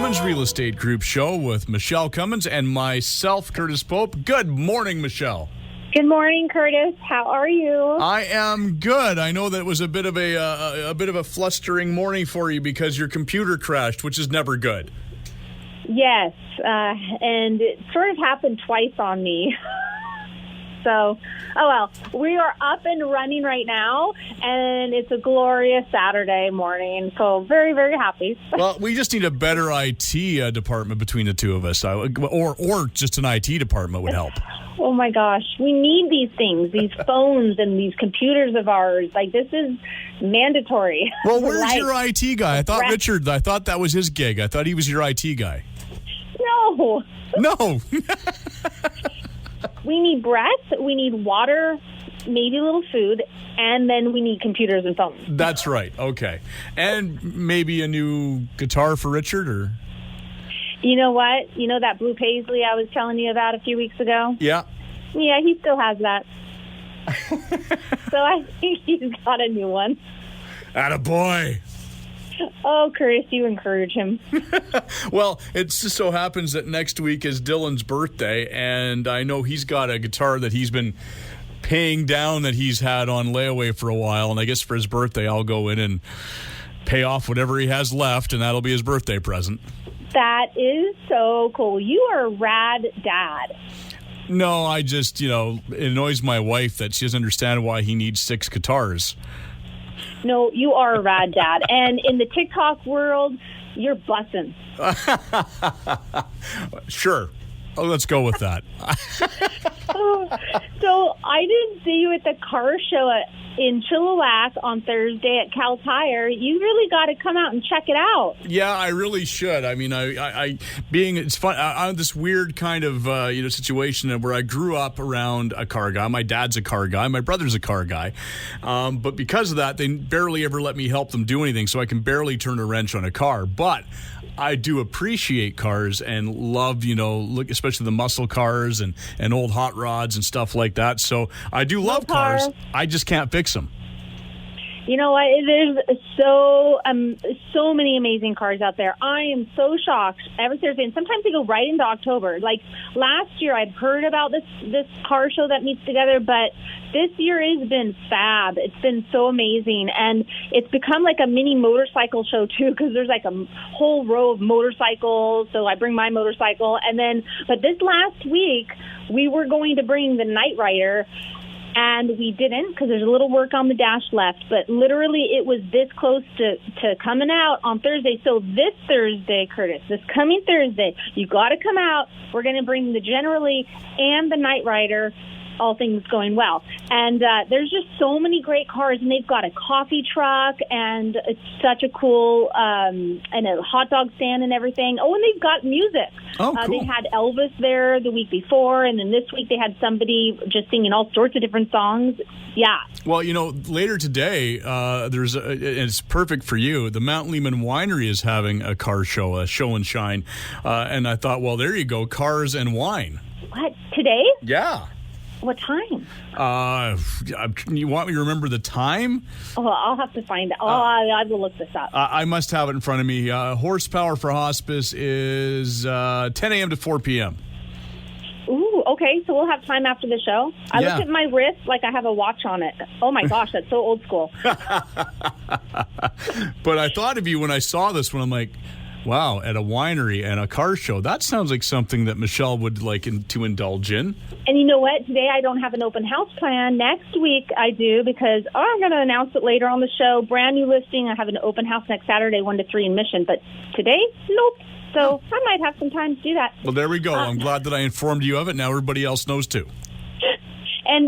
Cummins Real Estate Group show with Michele Cummins and myself, Curtis Pope. Good morning, Michele. Good morning, Curtis. How are you? I am good. I know that it was a bit of a flustering morning for you because your computer crashed, which is never good. Yes, and it sort of happened twice on me. So, we are up and running right now, and it's a glorious Saturday morning, so very, very happy. Well, we just need a better IT department between the two of us, or just an IT department would help. Oh, my gosh. We need these things, these phones and these computers of ours. Like, this is mandatory. Well, where's your IT guy? I thought that was his gig. I thought he was your IT guy. No. We need breath, we need water, maybe a little food, and then we need computers and phones. That's right. Okay. And maybe a new guitar for Richard, or? You know what? You know that blue paisley I was telling you about a few weeks ago? Yeah. Yeah, he still has that. So I think he's got a new one. Attaboy. Oh, Curtis, you encourage him. Well, it just so happens that next week is Dylan's birthday, and I know he's got a guitar that he's been paying down that he's had on layaway for a while, and I guess for his birthday I'll go in and pay off whatever he has left, and that'll be his birthday present. That is so cool. You are a rad dad. No, I just, it annoys my wife that she doesn't understand why he needs 6 guitars. No, you are a rad dad. And in the TikTok world, you're bussin'. Sure. Oh, let's go with that. So I didn't see you at the car show in Chilliwack on Thursday at Cal Tire. You really got to come out and check it out. Yeah, I really should. I mean, it's fun. I'm this weird kind of situation where I grew up around a car guy. My dad's a car guy. My brother's a car guy. But because of that, they barely ever let me help them do anything, so I can barely turn a wrench on a car. But I do appreciate cars and love, especially the muscle cars and old hot rods and stuff like that. So I do love cars. I just can't fix them. You know what? There's so many amazing cars out there. I am so shocked every Thursday, and sometimes they go right into October. Like last year, I'd heard about this car show that meets together, but this year has been fab. It's been so amazing, and it's become like a mini motorcycle show too, because there's like a whole row of motorcycles. So I bring my motorcycle, but this last week we were going to bring the Night Rider. And we didn't because there's a little work on the dash left. But literally it was this close to coming out on Thursday. So this Thursday, Curtis, this coming Thursday, you got to come out. We're going to bring the Generally and the Night Rider, all things going well. And there's just so many great cars. And they've got a coffee truck. And it's such a cool and a hot dog stand and everything. Oh, and they've got music. Oh, cool. They had Elvis there the week before, and then this week they had somebody just singing all sorts of different songs. Yeah. Well, later today, it's perfect for you. The Mount Lehman Winery is having a car show, a show and shine. And I thought, well, there you go, cars and wine. What, today? Yeah. What time? You want me to remember the time? Oh, I'll have to find out. I will look this up. I must have it in front of me. Horsepower for hospice is 10 a.m. to 4 p.m. Ooh, okay. So we'll have time after the show. I look at my wrist like I have a watch on it. Oh, my gosh, that's so old school. But I thought of you when I saw this one. I'm like, wow, at a winery and a car show. That sounds like something that Michele would like to indulge in. And you know what? Today I don't have an open house plan. Next week I do because I'm going to announce it later on the show. Brand new listing. I have an open house next Saturday, 1 to 3 in Mission. But today, nope. So I might have some time to do that. Well, there we go. I'm glad that I informed you of it. Now everybody else knows too. And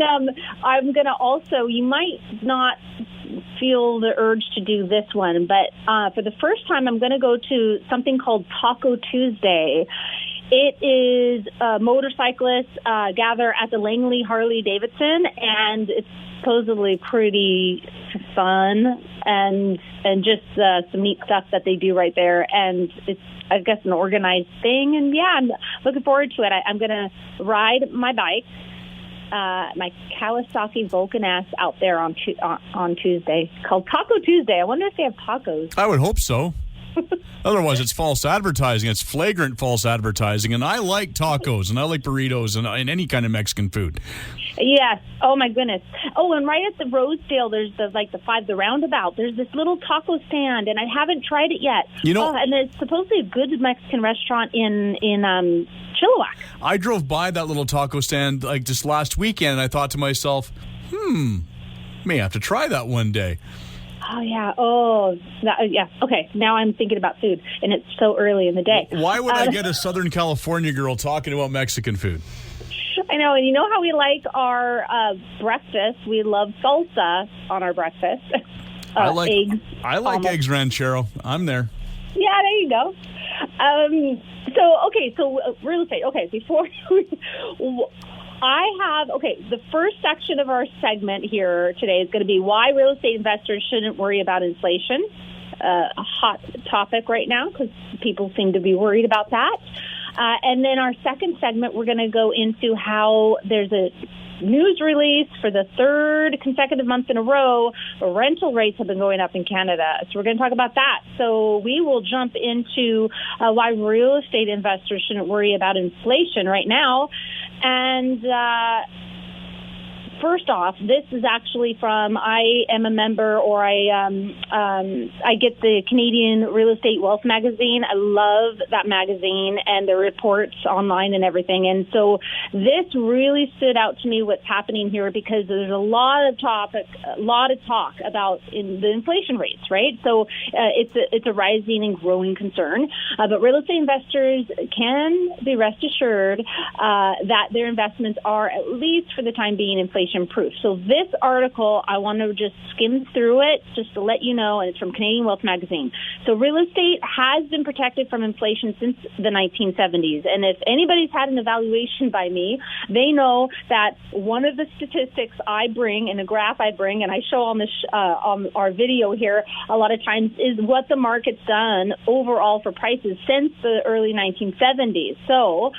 I'm going to also, you might not feel the urge to do this one, but for the first time, I'm going to go to something called Taco Tuesday. It is motorcyclists gather at the Langley Harley-Davidson, and it's supposedly pretty fun and just some neat stuff that they do right there. And it's, I guess, an organized thing. And, yeah, I'm looking forward to it. I'm going to ride my bike. My Kawasaki Vulcan S out there on Tuesday, called Taco Tuesday. I wonder if they have tacos. I would hope so. Otherwise, it's false advertising. It's flagrant false advertising. And I like tacos, and I like burritos, and any kind of Mexican food. Yes. Oh my goodness. Oh, and right at the Rosedale, there's the roundabout. There's this little taco stand, and I haven't tried it yet. And it's supposedly a good Mexican restaurant in Chilliwack. I drove by that little taco stand like just last weekend, and I thought to myself, may have to try that one day. Oh, yeah. Oh, yeah. Okay. Now I'm thinking about food, and it's so early in the day. Why would I get a Southern California girl talking about Mexican food? I know. And you know how we like our breakfast? We love salsa on our breakfast. I like eggs. Eggs ranchero. I'm there. Yeah, there you go. So real estate. Okay, before the first section of our segment here today is going to be why real estate investors shouldn't worry about inflation. A hot topic right now because people seem to be worried about that. And then our second segment, we're going to go into how there's a news release for the third consecutive month in a row. Rental rates have been going up in Canada. So we're going to talk about that. So we will jump into why real estate investors shouldn't worry about inflation right now. And first off, this is actually from, I am a member, or I get the Canadian Real Estate Wealth magazine. I love that magazine and the reports online and everything. And so this really stood out to me, what's happening here, because there's a lot of talk about the inflation rates, right? So it's a rising and growing concern. But real estate investors can be rest assured that their investments are, at least for the time being, inflation proof. So this article, I want to just skim through it just to let you know, and it's from Canadian Wealth magazine. So real estate has been protected from inflation since the 1970s. And if anybody's had an evaluation by me, they know that one of the statistics I bring and the graph I bring and I show on on our video here a lot of times is what the market's done overall for prices since the early 1970s. So,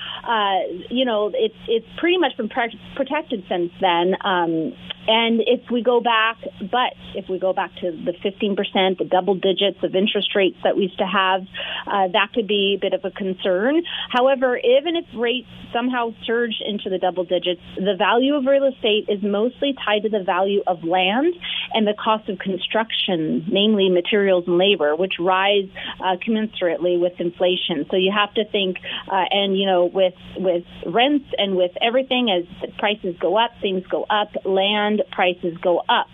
it's pretty much been protected since then. And if we go back to the 15%, the double digits of interest rates that we used to have, that could be a bit of a concern. However, even if rates somehow surge into the double digits, the value of real estate is mostly tied to the value of land and the cost of construction, namely materials and labor, which rise commensurately with inflation. So you have to think, with rents and with everything, as prices go up, things go up, land prices go up.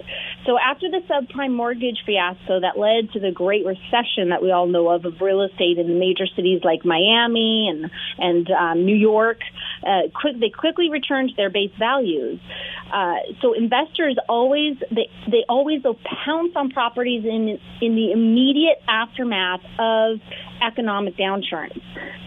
So after the subprime mortgage fiasco that led to the Great Recession that we all know of real estate in major cities like Miami and New York, they quickly returned to their base values. So investors always pounce on properties in the immediate aftermath of economic downturns.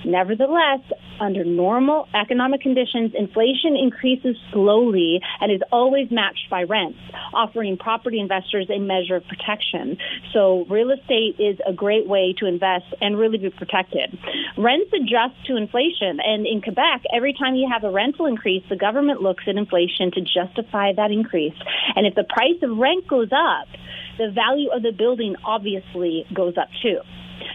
Nevertheless, under normal economic conditions, inflation increases slowly and is always matched by rents, offering property investors a measure of protection. So real estate is a great way to invest and really be protected. Rents adjust to inflation, and in Quebec, every time you have a rental increase, the government looks at inflation to justify that increase. And if the price of rent goes up, the value of the building obviously goes up too.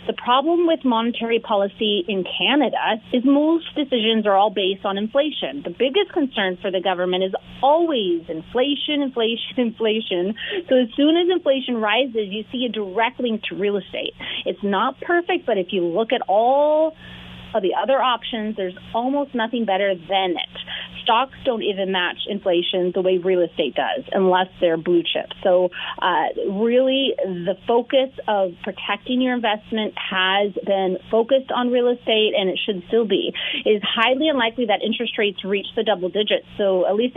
The problem with monetary policy in Canada is most decisions are all based on inflation. The biggest concern for the government is always inflation. So as soon as inflation rises, you see a direct link to real estate. It's not perfect, but if you look at all of the other options, there's almost nothing better than it. Stocks don't even match inflation the way real estate does, unless they're blue chips. So really, the focus of protecting your investment has been focused on real estate, and it should still be. It is highly unlikely that interest rates reach the double digits, so at least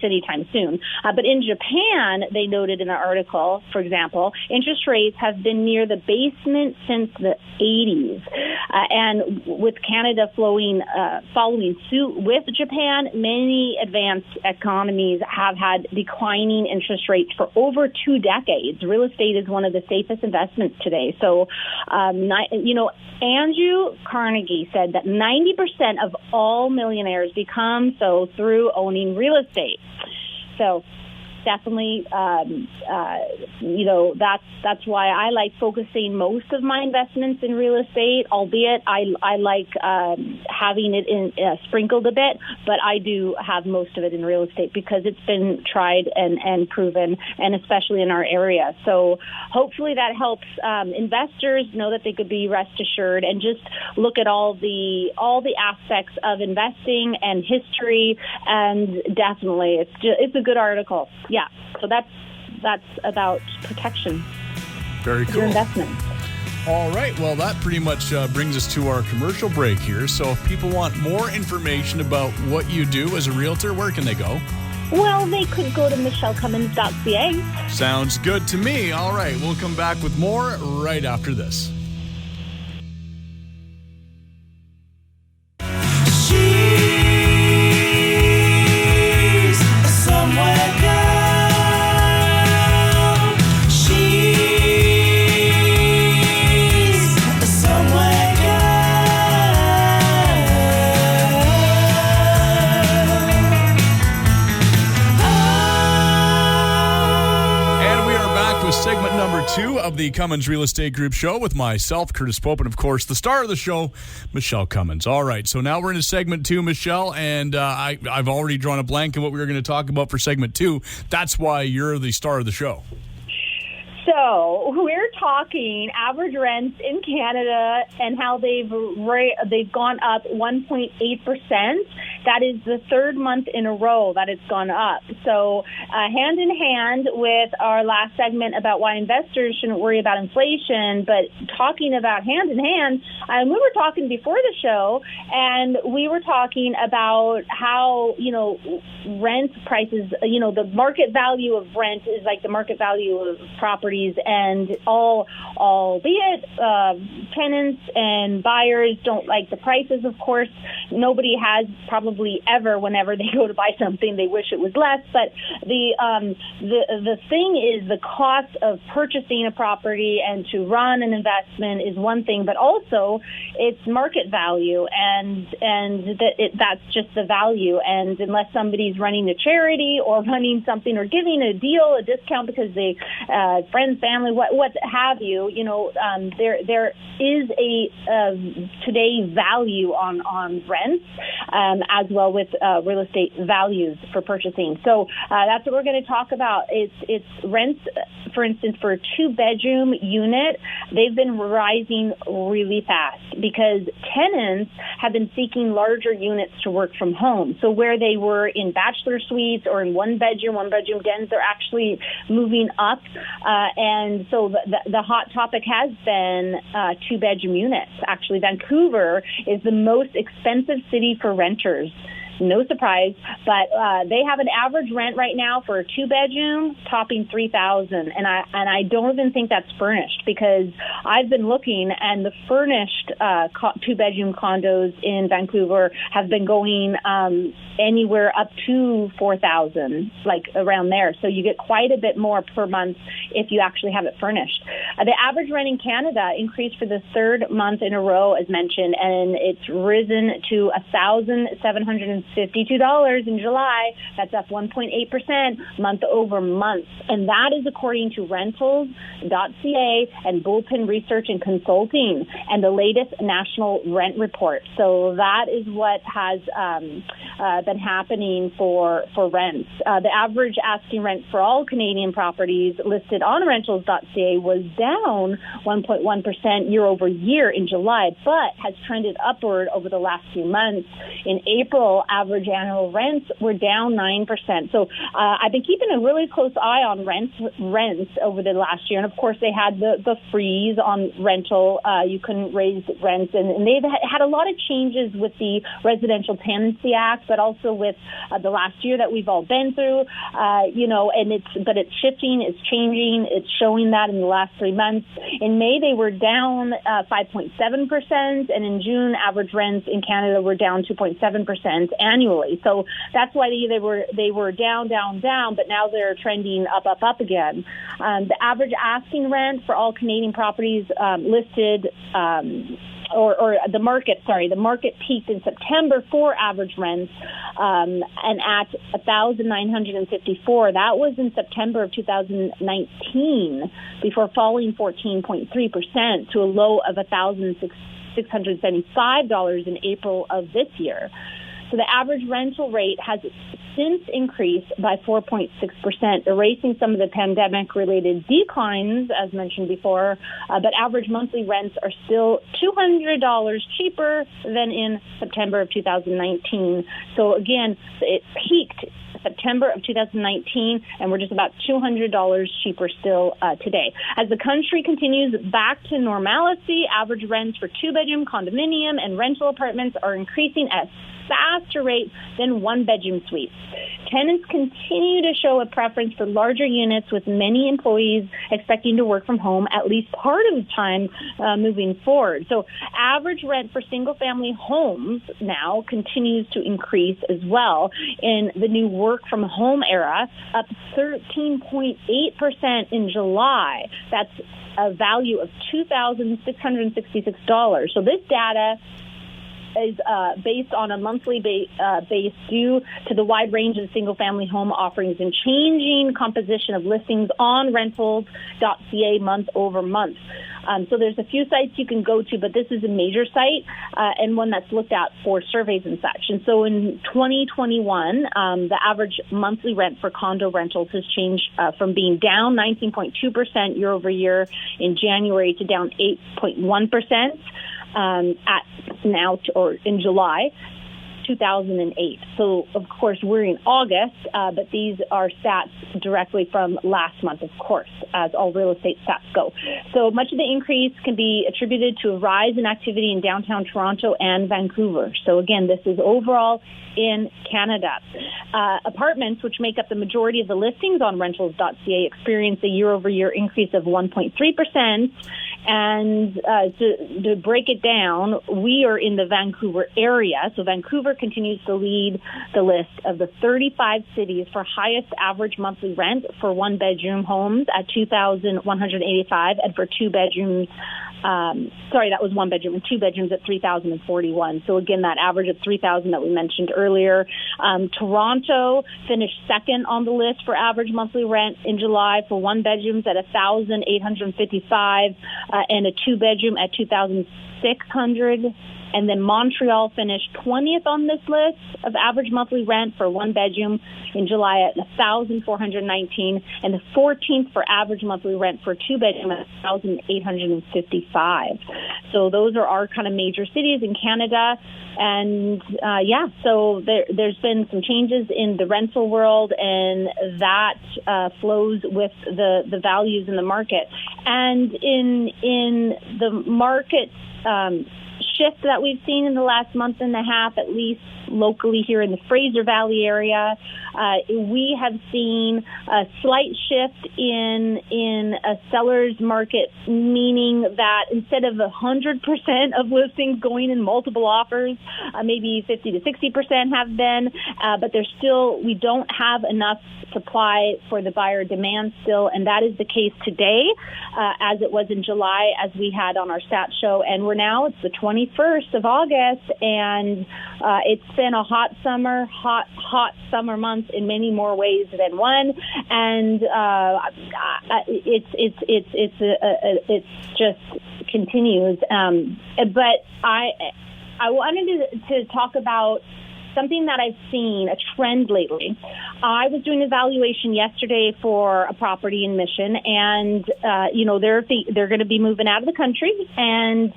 anytime soon. But in Japan, they noted in an article, for example, interest rates have been near the basement since the 80s. And with Canada following suit with Japan, many advanced economies have had declining interest rates for over 2 decades. Real estate is one of the safest investments today. So, Andrew Carnegie said that 90% of all millionaires become so through owning real estate. So definitely, that's why I like focusing most of my investments in real estate, albeit I like having it in sprinkled a bit, but I do have most of it in real estate because it's been tried and proven, and especially in our area. So hopefully that helps investors know that they could be rest assured and just look at all the aspects of investing and history, and definitely it's a good article. Yeah, so that's about protection. Very cool. Your investment. All right. Well, that pretty much brings us to our commercial break here. So if people want more information about what you do as a realtor, where can they go? Well, they could go to michellecummins.ca. Sounds good to me. All right. We'll come back with more right after this. Segment number 2 of the Cummins Real Estate Group show with myself, Curtis Pope, and of course the star of the show, Michele Cummins. All right, so now we're into segment 2, Michele, and I've already drawn a blank on what we were going to talk about for segment 2. That's why you're the star of the show. So we're talking average rents in Canada and how they've gone up 1.8%. That is the third month in a row that it's gone up. So hand in hand with our last segment about why investors shouldn't worry about inflation, but talking about hand in hand, we were talking before the show, and we were talking about how, rent prices, the market value of rent is like the market value of properties, and albeit tenants and buyers don't like the prices, of course. Nobody has probably ever, whenever they go to buy something, they wish it was less. But the thing is, the cost of purchasing a property and to run an investment is one thing, but also it's market value, and that's just the value. And unless somebody's running a charity or running something or giving a deal, a discount because they friends, family, what have you, there is a today value on rents, as well with real estate values for purchasing. So that's what we're going to talk about. It's rents, for instance, for a 2-bedroom unit, they've been rising really fast because tenants have been seeking larger units to work from home. So where they were in bachelor suites or in one-bedroom dens, they're actually moving up. And so the hot topic has been 2-bedroom units. Actually, Vancouver is the most expensive city for renters. No surprise, but they have an average rent right now for a 2-bedroom topping $3,000, and I don't even think that's furnished, because I've been looking, and the furnished 2-bedroom condos in Vancouver have been going anywhere up to $4,000, like around there. So you get quite a bit more per month if you actually have it furnished. The average rent in Canada increased for the third month in a row, as mentioned, and it's risen to $1,752 in July. That's up 1.8% month over month. And that is according to rentals.ca and Bullpen Research and Consulting and the latest national rent report. So that is what has been happening for rents. The average asking rent for all Canadian properties listed on rentals.ca was down 1.1% year over year in July, but has trended upward over the last few months. In April, average annual rents were down 9%. So I've been keeping a really close eye on rents over the last year. And of course, they had the freeze on rental. You couldn't raise rents. And they've had a lot of changes with the Residential Tenancy Act, but also with the last year that we've all been through, and it's shifting, it's changing, it's showing that in the last 3 months. In May, they were down 5.7%, and in June, average rents in Canada were down 2.7% annually. So that's why they were down, but now they're trending up again. The average asking rent for all Canadian properties listed or the market peaked in September for average rents and at 1,954. That was in September of 2019, before falling 14.3% to a low of $1,675 in April of this year. So the average rental rate has since increased by 4.6%, erasing some of the pandemic-related declines, as mentioned before, but average monthly rents are still $200 cheaper than in September of 2019. So again, it peaked September of 2019, and we're just about $200 cheaper still today. As the country continues back to normalcy, average rents for two-bedroom condominium and rental apartments are increasing at a faster rate than one-bedroom suites. Tenants continue to show a preference for larger units, with many employees expecting to work from home at least part of the time moving forward. So average rent for single-family homes now continues to increase as well in the new work-from-home era, up 13.8% in July. That's a value of $2,666. So this data is based on a monthly base due to the wide range of single-family home offerings and changing composition of listings on rentals.ca month over month. So there's a few sites you can go to, but this is a major site and one that's looked at for surveys and such. And so in 2021, the average monthly rent for condo rentals has changed from being down 19.2% year over year in January to down 8.1%. At now or in July 2008. So, of course, we're in August, but these are stats directly from last month, of course, as all real estate stats go. So much of the increase can be attributed to a rise in activity in downtown Toronto and Vancouver. So, again, this is overall in Canada. Apartments, which make up the majority of the listings on rentals.ca, experienced a year-over-year increase of 1.3%. And to break it down, we are in the Vancouver area. So Vancouver continues to lead the list of the 35 cities for highest average monthly rent for one-bedroom homes at $2,185, and for two bedrooms, that was one bedroom, and two bedrooms at $3,041. So again, that average of $3,000 that we mentioned earlier. Toronto finished second on the list for average monthly rent in July for one bedrooms at $1,855, and a two bedroom at $2,600. And then Montreal finished 20th on this list of average monthly rent for one bedroom in July at $1,419, and the 14th for average monthly rent for two bedroom at $1,855. So those are our kind of major cities in Canada. And so there's been some changes in the rental world, and that flows with the values in the market. And in the market shift that we've seen in the last month and a half, at least locally here in the Fraser Valley area, we have seen a slight shift in a seller's market, meaning that instead of 100% of listings going in multiple offers, maybe 50 to 60% have been, but we don't have enough supply for the buyer demand still, and that is the case today, as it was in July, as we had on our stat show. And it's the 21st of August, and it's been a hot summer month in many more ways than one, and it just continues. But I wanted to talk about something that I've seen, a trend lately. I was doing an evaluation yesterday for a property in Mission, and they're going to be moving out of the country, and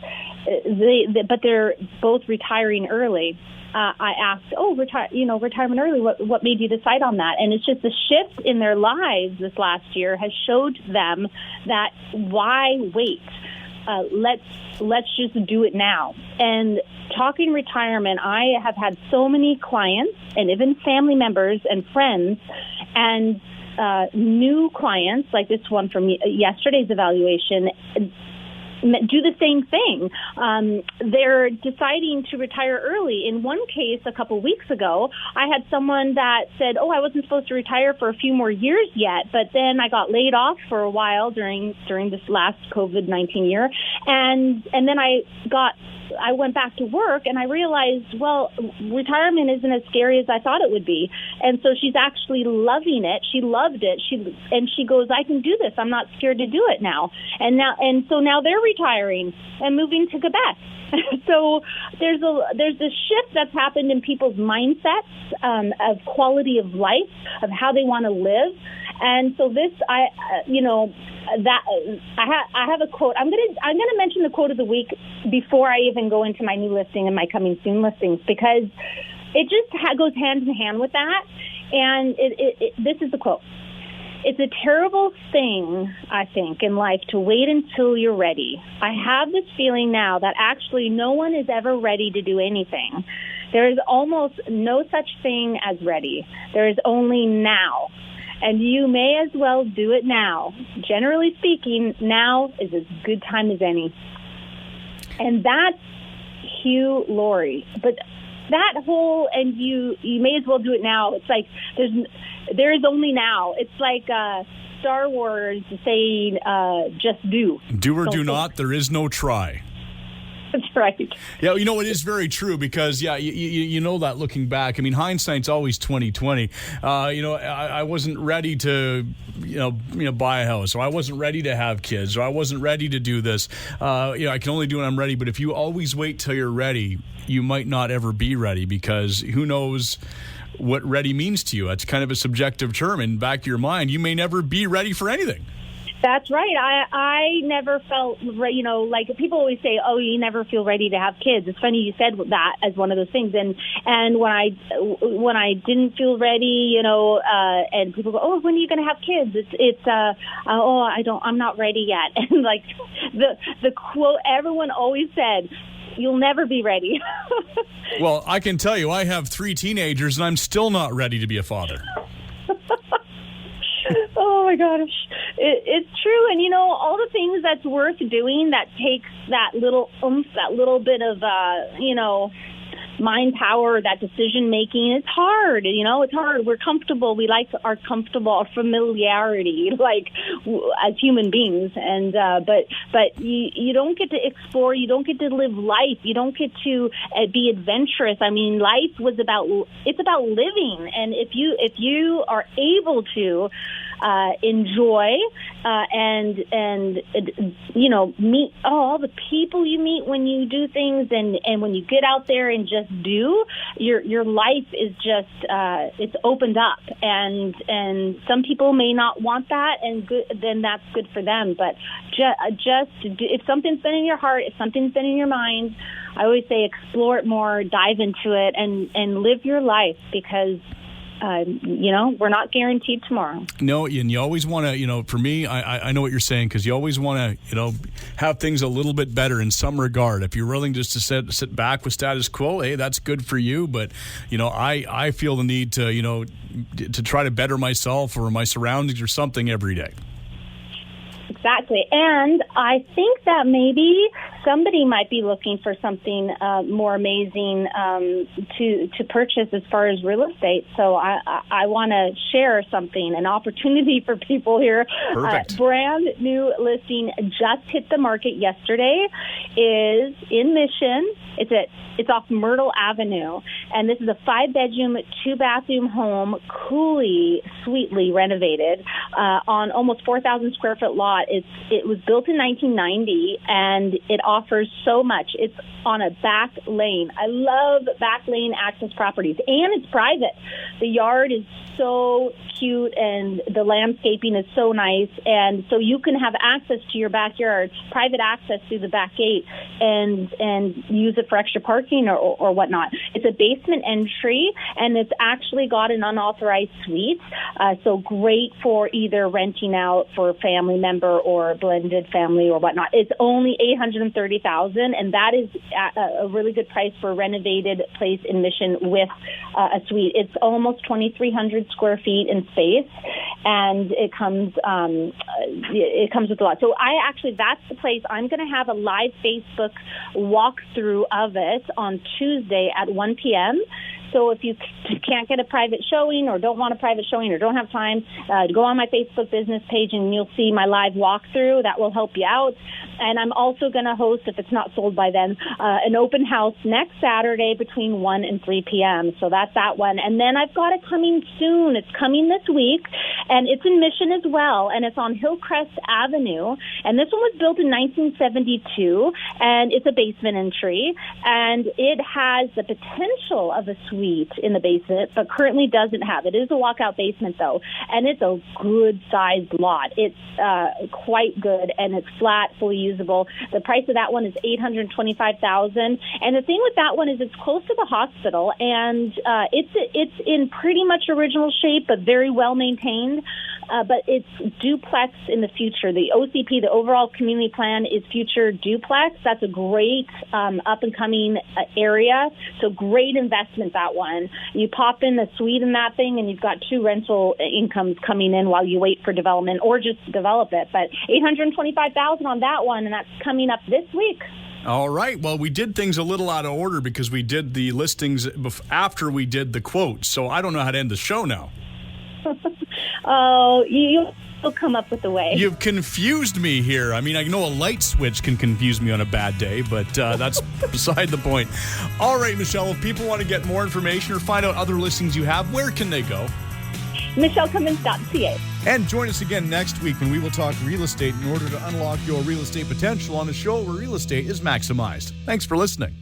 but they're both retiring early. I asked, retirement early, what made you decide on that? And it's just the shift in their lives this last year has showed them that why wait? Let's just do it now. And talking retirement, I have had so many clients and even family members and friends and new clients, like this one from yesterday's evaluation, do the same thing. They're deciding to retire early. In one case, a couple weeks ago, I had someone that said, I wasn't supposed to retire for a few more years yet, but then I got laid off for a while during this last COVID-19 year. And then I got I went back to work and I realized, well, retirement isn't as scary as I thought it would be. And so she's actually loving it. She loved it. She goes, I can do this. I'm not scared to do it now. And so now they're retiring and moving to Quebec. So there's a shift that's happened in people's mindsets of quality of life, of how they want to live. And so this, I have a quote. I'm gonna mention the quote of the week before I even go into my new listing and my coming soon listings, because it just goes hand in hand with that. And this is the quote. It's a terrible thing, I think, in life to wait until you're ready. I have this feeling now that actually no one is ever ready to do anything. There is almost no such thing as ready. There is only now. And you may as well do it now. Generally speaking, now is as good time as any. And that's Hugh Laurie. But that whole, and you may as well do it now. It's like there is only now. It's like Star Wars saying, just do. Do or do not. There is no try. That's right. Yeah, it is very true because, you know that looking back. I mean, hindsight's always 20/20. I wasn't ready to, buy a house, or I wasn't ready to have kids, or I wasn't ready to do this. I can only do when I'm ready. But if you always wait till you're ready, you might not ever be ready, because who knows what ready means to you. That's kind of a subjective term. In the back of your mind, you may never be ready for anything. That's right. I never felt, like people always say, oh, you never feel ready to have kids. It's funny you said that as one of those things. And when I didn't feel ready, and people go, oh, when are you going to have kids? I'm not ready yet. And like the quote everyone always said, you'll never be ready. Well, I can tell you, I have 3 teenagers and I'm still not ready to be a father. Oh my gosh, it's true. And all the things that's worth doing that takes that little oomph, that little bit of mind power, that decision making. It's hard. It's hard. We're comfortable. We like our familiarity, like as human beings. And but you don't get to explore. You don't get to live life. You don't get to be adventurous. I mean, life it's about living. And if you are able to enjoy and meet all the people you meet when you do things, and when you get out there and just do, your life is just it's opened up, and some people may not want that, and then that's good for them. But just if something's been in your heart, if something's been in your mind, I always say explore it more, dive into it, and live your life, because we're not guaranteed tomorrow. No, and you always want to, for me, I know what you're saying, because you always want to, have things a little bit better in some regard. If you're willing just to sit back with status quo, hey, that's good for you. But, I feel the need to, to try to better myself or my surroundings or something every day. Exactly. And I think that maybe somebody might be looking for something more amazing to purchase as far as real estate. So I want to share something, an opportunity for people here. Perfect. Brand new listing just hit the market yesterday, is in Mission. It's off Myrtle Avenue, and this is a 5-bedroom, 2-bathroom home, sweetly renovated on almost 4,000 square foot lot. It was built in 1990, and it offers so much. It's on a back lane. I love back lane access properties, and it's private. The yard is so cute, and the landscaping is so nice, and so you can have access to your backyard, private access through the back gate, and use it for extra parking or whatnot. It's a basement entry, and it's actually got an unauthorized suite, so great for either renting out for a family member or blended family or whatnot. It's only $830,000, and that is a really good price for a renovated place in Mission with a suite. It's almost 2,300 square feet in space, and it comes with a lot. So that's the place. I'm going to have a live Facebook walkthrough of it on Tuesday at 1 p.m. So if you can't get a private showing or don't want a private showing or don't have time, go on my Facebook business page and you'll see my live walkthrough. That will help you out. And I'm also going to host, if it's not sold by then, an open house next Saturday between 1 and 3 p.m. So that's that one. And then I've got it coming soon. It's coming this week, and it's in Mission as well, and it's on Hillcrest Avenue. And this one was built in 1972, and it's a basement entry, and it has the potential of a suite in the basement, but currently doesn't have it. It is a walkout basement, though, and it's a good-sized lot. It's quite good, and it's flat, fully usable. The price of that one is $825,000, and the thing with that one is it's close to the hospital, and it's in pretty much original shape, but very well maintained. But it's duplex in the future. The OCP, the overall community plan, is future duplex. That's a great up-and-coming area. So great investment, that one. You pop in a suite in that thing, and you've got 2 rental incomes coming in while you wait for development or just develop it. But $825,000 on that one, and that's coming up this week. All right. Well, we did things a little out of order because we did the listings after we did the quotes. So I don't know how to end the show now. Oh, you'll come up with a way. You've confused me here. I mean, I know a light switch can confuse me on a bad day, but that's beside the point. All right, Michele, if people want to get more information or find out other listings you have, where can they go? MichelleCummins.ca. And join us again next week when we will talk real estate in order to unlock your real estate potential on a show where real estate is maximized. Thanks for listening.